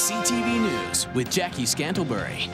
CTV News with Jackie Scantlebury.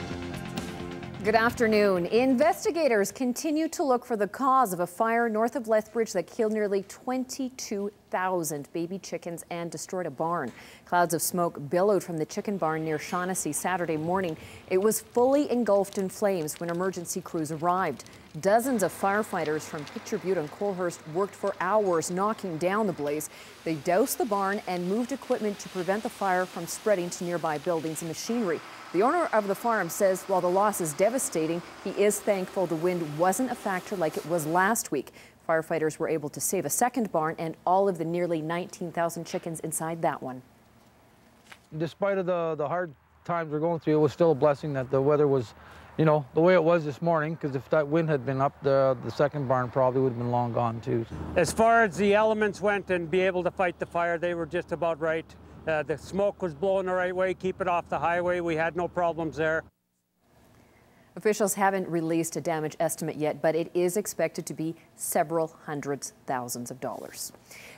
Good afternoon. Investigators continue to look for the cause of a fire north of Lethbridge that killed nearly 22,000 baby chickens and destroyed a barn. Clouds of smoke billowed from the chicken barn near Shaughnessy Saturday morning. It was fully engulfed in flames when emergency crews arrived. Dozens of firefighters from Picture Butte and Colehurst worked for hours knocking down the blaze. They doused the barn and moved equipment to prevent the fire from spreading to nearby buildings and machinery. The owner of the farm says while the loss is devastating, he is thankful the wind wasn't a factor like it was last week. Firefighters were able to save a second barn and all of the nearly 19,000 chickens inside that one. Despite of the hard times we're going through, it was still a blessing that the weather was, you know, the way it was this morning, because if that wind had been up, the second barn probably would have been long gone too. As far as the elements went and be able to fight the fire, they were just about right. The smoke was blowing the right way, keep it off the highway. We had no problems there. Officials haven't released a damage estimate yet, but it is expected to be several hundreds thousands of dollars.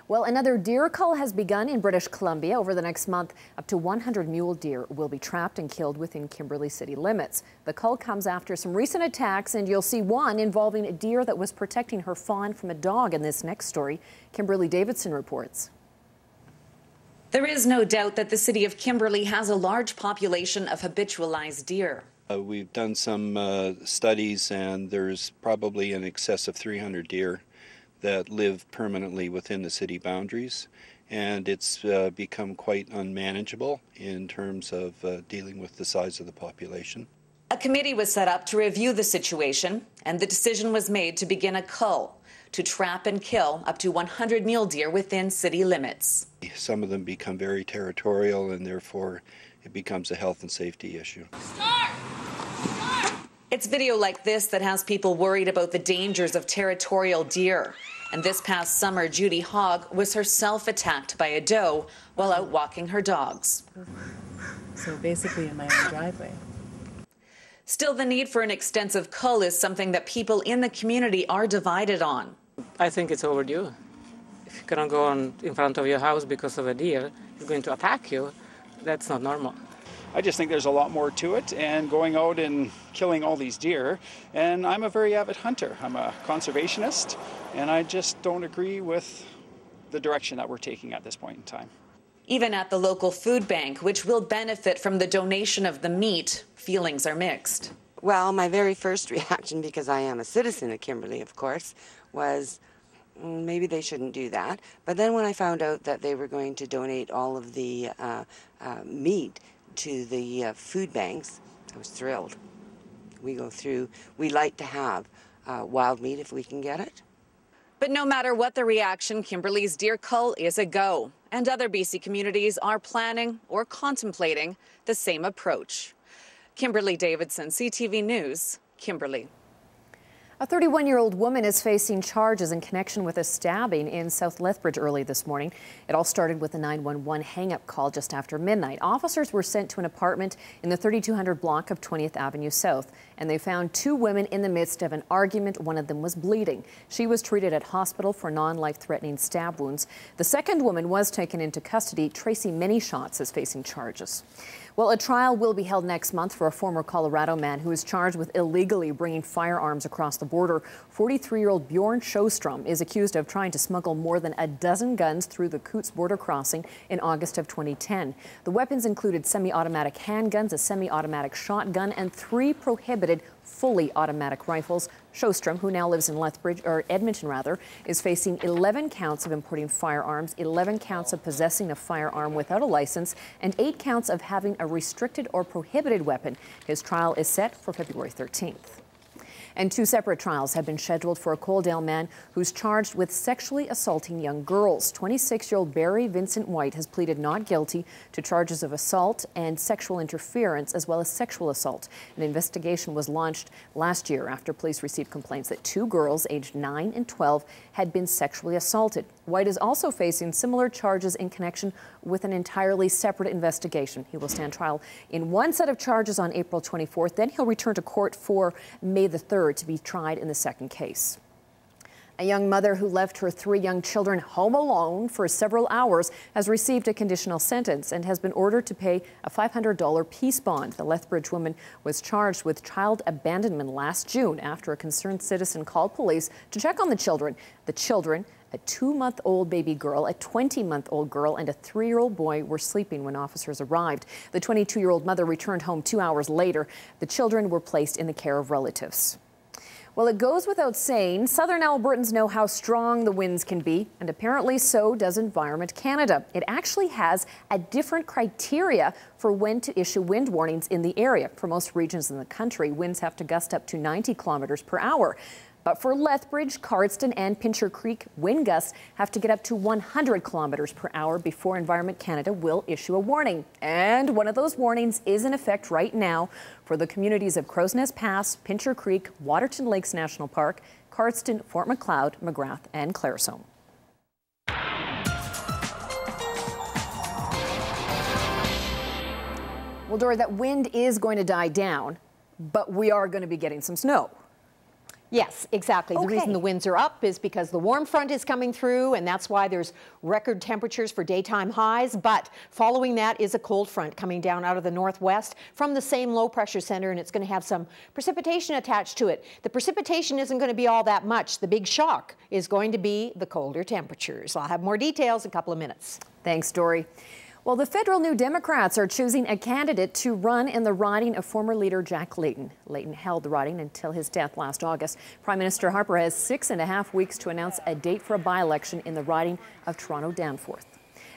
Well, another deer cull has begun in British Columbia. Over the next month, up to 100 mule deer will be trapped and killed within Kimberley city limits. The cull comes after some recent attacks, and you'll see one involving a deer that was protecting her fawn from a dog in this next story. Kimberly Davidson reports. There is no doubt that the city of Kimberley has a large population of habitualized deer. We've done some studies, and there's probably in excess of 300 deer that live permanently within the city boundaries, and it's become quite unmanageable in terms of dealing with the size of the population. A committee was set up to review the situation, and the decision was made to begin a cull to trap and kill up to 100 mule deer within city limits. Some of them become very territorial, and therefore it becomes a health and safety issue. Start! It's video like this that has people worried about the dangers of territorial deer. And this past summer, Judy Hogg was herself attacked by a doe while out walking her dogs. So basically in my own driveway. Still, the need for an extensive cull is something that people in the community are divided on. I think it's overdue. If you cannot go in front of your house because of a deer, it's going to attack you. That's not normal. I just think there's a lot more to it, and going out and killing all these deer. And I'm a very avid hunter. I'm a conservationist, and I just don't agree with the direction that we're taking at this point in time. Even at the local food bank, which will benefit from the donation of the meat, feelings are mixed. Well, my very first reaction, because I am a citizen of Kimberley, of course, was maybe they shouldn't do that. But then when I found out that they were going to donate all of the meat to the food banks, I was thrilled. We like to have wild meat if we can get it. But no matter what the reaction, Kimberley's deer cull is a go. And other BC communities are planning or contemplating the same approach. Kimberly Davidson, CTV News, Kimberley. A 31-year-old woman is facing charges in connection with a stabbing in South Lethbridge early this morning. It all started with a 911 hang-up call just after midnight. Officers were sent to an apartment in the 3200 block of 20th Avenue South, and they found two women in the midst of an argument. One of them was bleeding. She was treated at hospital for non-life-threatening stab wounds. The second woman was taken into custody. Tracy Many-Shots is facing charges. Well, a trial will be held next month for a former Colorado man who is charged with illegally bringing firearms across the border. 43-year-old Bjorn Sjostrom is accused of trying to smuggle more than a dozen guns through the Coutts border crossing in August of 2010. The weapons included semi-automatic handguns, a semi-automatic shotgun, and 3 prohibited fully automatic rifles. Sjostrom, who now lives in Edmonton, is facing 11 counts of importing firearms, 11 counts of possessing a firearm without a license, and 8 counts of having a restricted or prohibited weapon. His trial is set for February 13th. And 2 separate trials have been scheduled for a Coaldale man who's charged with sexually assaulting young girls. 26-year-old Barry Vincent White has pleaded not guilty to charges of assault and sexual interference, as well as sexual assault. An investigation was launched last year after police received complaints that 2 girls aged 9 and 12 had been sexually assaulted. White is also facing similar charges in connection with an entirely separate investigation. He will stand trial in one set of charges on April 24th. Then he'll return to court for May the 3rd to be tried in the second case. A young mother who left her 3 young children home alone for several hours has received a conditional sentence and has been ordered to pay a $500 peace bond. The Lethbridge woman was charged with child abandonment last June after a concerned citizen called police to check on the children. The children, a 2-month-old baby girl, a 20-month-old girl, and a 3-year-old boy were sleeping when officers arrived. The 22-year-old mother returned home 2 hours later. The children were placed in the care of relatives. Well, it goes without saying, southern Albertans know how strong the winds can be, and apparently so does Environment Canada. It actually has a different criteria for when to issue wind warnings in the area. For most regions in the country, winds have to gust up to 90 kilometers per hour. But for Lethbridge, Cardston, and Pincher Creek, wind gusts have to get up to 100 kilometers per hour before Environment Canada will issue a warning. And one of those warnings is in effect right now for the communities of Crow's Nest Pass, Pincher Creek, Waterton Lakes National Park, Cardston, Fort Macleod, McGrath, and Claresholm. Well, Dory, that wind is going to die down, but we are going to be getting some snow. Yes, exactly. The reason the winds are up is because the warm front is coming through, and that's why there's record temperatures for daytime highs. But following that is a cold front coming down out of the northwest from the same low pressure center, and it's going to have some precipitation attached to it. The precipitation isn't going to be all that much. The big shock is going to be the colder temperatures. I'll have more details in a couple of minutes. Thanks, Dory. Well, the federal New Democrats are choosing a candidate to run in the riding of former leader Jack Layton. Layton held the riding until his death last August. Prime Minister Harper has 6.5 weeks to announce a date for a by-election in the riding of Toronto Danforth.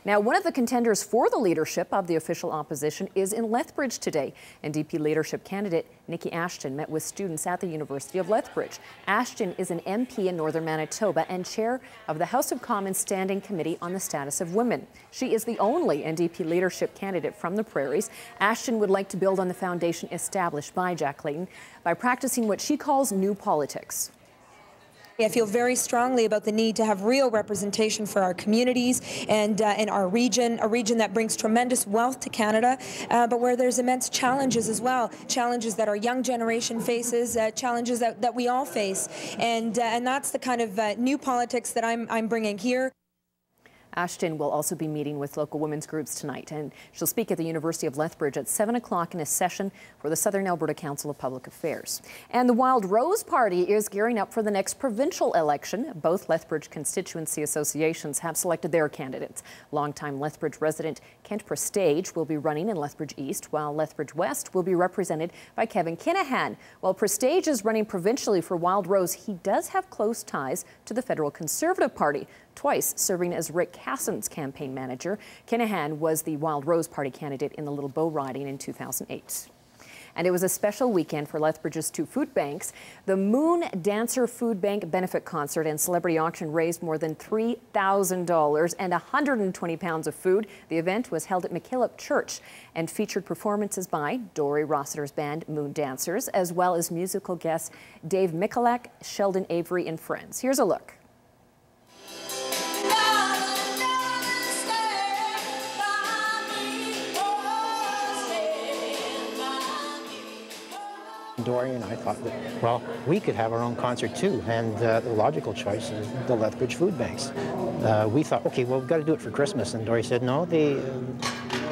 Now, one of the contenders for the leadership of the official opposition is in Lethbridge today. NDP leadership candidate Nikki Ashton met with students at the University of Lethbridge. Ashton is an MP in Northern Manitoba and chair of the House of Commons Standing Committee on the Status of Women. She is the only NDP leadership candidate from the prairies. Ashton would like to build on the foundation established by Jack Layton by practicing what she calls new politics. I feel very strongly about the need to have real representation for our communities and in our region, a region that brings tremendous wealth to Canada, but where there's immense challenges as well, challenges that our young generation faces, challenges that we all face, and that's the kind of new politics that I'm bringing here. Ashton will also be meeting with local women's groups tonight, and she'll speak at the University of Lethbridge at 7 o'clock in a session for the Southern Alberta Council of Public Affairs. And the Wild Rose Party is gearing up for the next provincial election. Both Lethbridge constituency associations have selected their candidates. Longtime Lethbridge resident Kent Prestage will be running in Lethbridge East, while Lethbridge West will be represented by Kevin Kinahan. While Prestage is running provincially for Wild Rose, he does have close ties to the federal Conservative Party, twice serving as Rick Cassin's campaign manager. Kinahan was the Wild Rose Party candidate in the Little Bow riding in 2008. And it was a special weekend for Lethbridge's 2 food banks. The Moon Dancer Food Bank benefit concert and celebrity auction raised more than $3,000 and 120 pounds of food. The event was held at McKillop Church and featured performances by Dory Rossiter's band Moon Dancers, as well as musical guests Dave Michalak, Sheldon Avery, and friends. Here's a look. Dory and I thought that, well, we could have our own concert too, and the logical choice is the Lethbridge Food Banks. We thought, okay, well, we've got to do it for Christmas, and Dory said, no,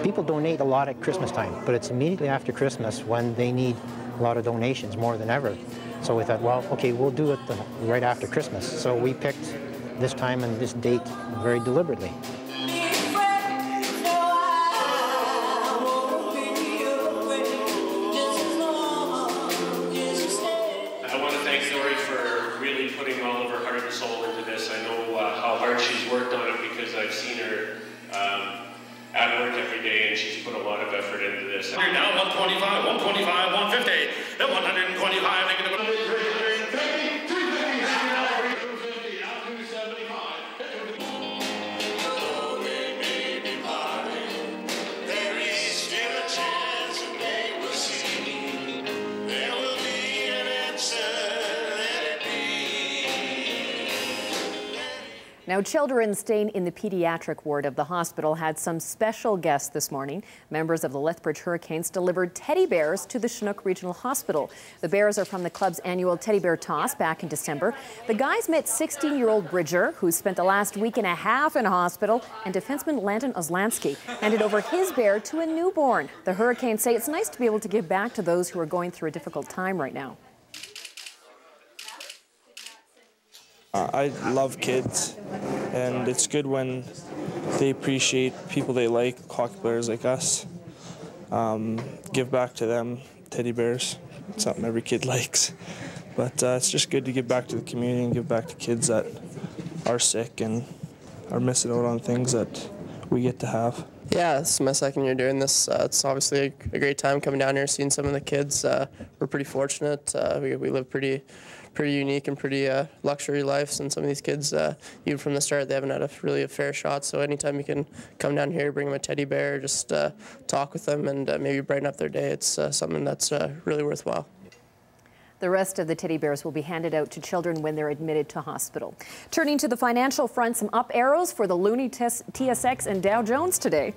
people donate a lot at Christmas time, but it's immediately after Christmas when they need a lot of donations more than ever. So we thought, well, okay, we'll do it right after Christmas. So we picked this time and this date very deliberately. Worked on it because I've seen her at work every day, and she's put a lot of effort into this. You're now 125, 125, 150, then 125, make it Now, children staying in the pediatric ward of the hospital had some special guests this morning. Members of the Lethbridge Hurricanes delivered teddy bears to the Chinook Regional Hospital. The bears are from the club's annual teddy bear toss back in December. The guys met 16-year-old Bridger, who spent the last week and a half in hospital, and defenseman Landon Oslansky handed over his bear to a newborn. The Hurricanes say it's nice to be able to give back to those who are going through a difficult time right now. I love kids, and it's good when they appreciate people they like, hockey players like us. Give back to them, teddy bears, something every kid likes. But it's just good to give back to the community and give back to kids that are sick and are missing out on things that we get to have. Yeah, this is my second year doing this. It's obviously a great time coming down here, seeing some of the kids. We're pretty fortunate. We live pretty unique and pretty luxury lives, and some of these kids, even from the start, they haven't had really a fair shot. So anytime you can come down here, bring them a teddy bear, just talk with them, and maybe brighten up their day, it's something that's really worthwhile. The rest of the teddy bears will be handed out to children when they're admitted to hospital. Turning to the financial front, some up arrows for the Loonie TSX and Dow Jones today.